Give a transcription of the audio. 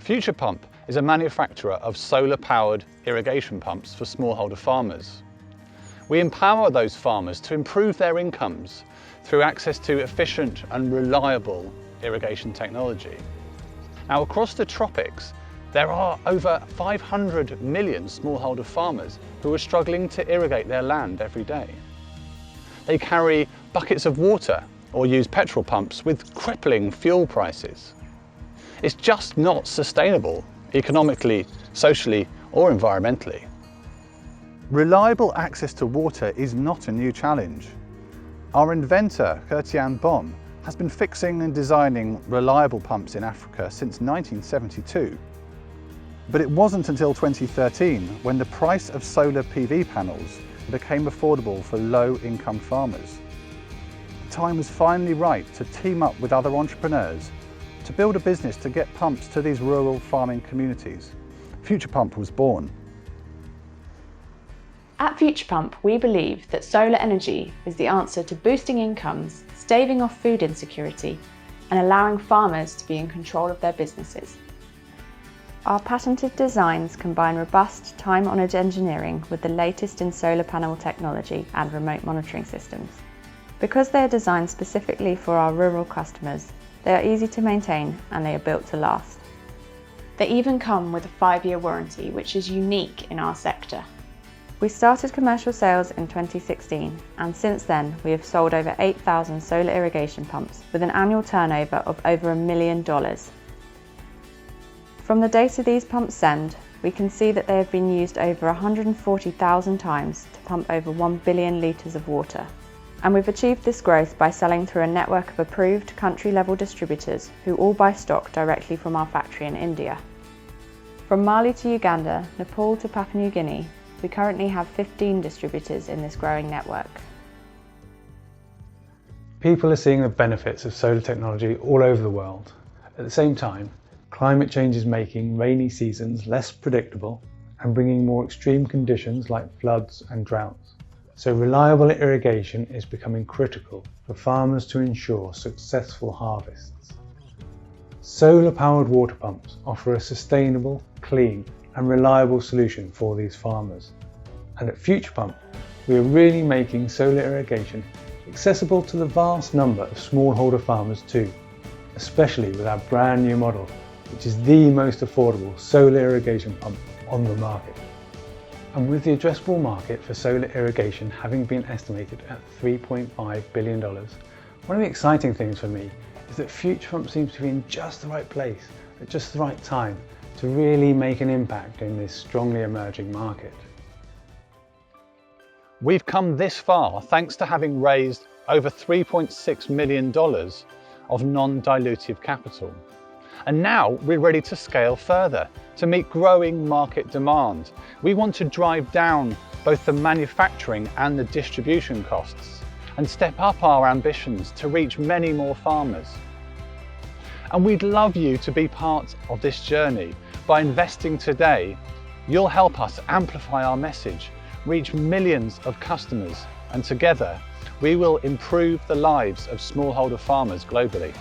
Futurepump is a manufacturer of solar-powered irrigation pumps for smallholder farmers. We empower those farmers to improve their incomes through access to efficient and reliable irrigation technology. Now, across the tropics, there are over 500 million smallholder farmers who are struggling to irrigate their land every day. They carry buckets of water or use petrol pumps with crippling fuel prices. It's just not sustainable economically, socially, or environmentally. Reliable access to water is not a new challenge. Our inventor, Gert, has been fixing and designing reliable pumps in Africa since 1972. But it wasn't until 2013 when the price of solar PV panels became affordable for low-income farmers. The time was finally right to team up with other entrepreneurs to build a business to get pumps to these rural farming communities. Futurepump was born. At Futurepump, we believe that solar energy is the answer to boosting incomes, staving off food insecurity, and allowing farmers to be in control of their businesses. Our patented designs combine robust, time-honoured engineering with the latest in solar panel technology and remote monitoring systems. Because they are designed specifically for our rural customers, they are easy to maintain and they are built to last. They even come with a 5-year warranty, which is unique in our sector. We started commercial sales in 2016, and since then we have sold over 8,000 solar irrigation pumps with an annual turnover of over $1 million. From the data these pumps send, we can see that they have been used over 140,000 times to pump over 1 billion litres of water. And we've achieved this growth by selling through a network of approved country-level distributors who all buy stock directly from our factory in India. From Mali to Uganda, Nepal to Papua New Guinea, we currently have 15 distributors in this growing network. People are seeing the benefits of solar technology all over the world. At the same time, climate change is making rainy seasons less predictable and bringing more extreme conditions like floods and droughts. So reliable irrigation is becoming critical for farmers to ensure successful harvests. Solar-powered water pumps offer a sustainable, clean and reliable solution for these farmers. And at Futurepump, we are really making solar irrigation accessible to the vast number of smallholder farmers too, especially with our brand new model, which is the most affordable solar irrigation pump on the market. And with the addressable market for solar irrigation having been estimated at $3.5 billion, one of the exciting things for me is that Futurepump seems to be in just the right place at just the right time to really make an impact in this strongly emerging market. We've come this far thanks to having raised over $3.6 million of non-dilutive capital. And now we're ready to scale further to meet growing market demand. We want to drive down both the manufacturing and the distribution costs and step up our ambitions to reach many more farmers. And we'd love you to be part of this journey. By investing today, you'll help us amplify our message, reach millions of customers, and together we will improve the lives of smallholder farmers globally.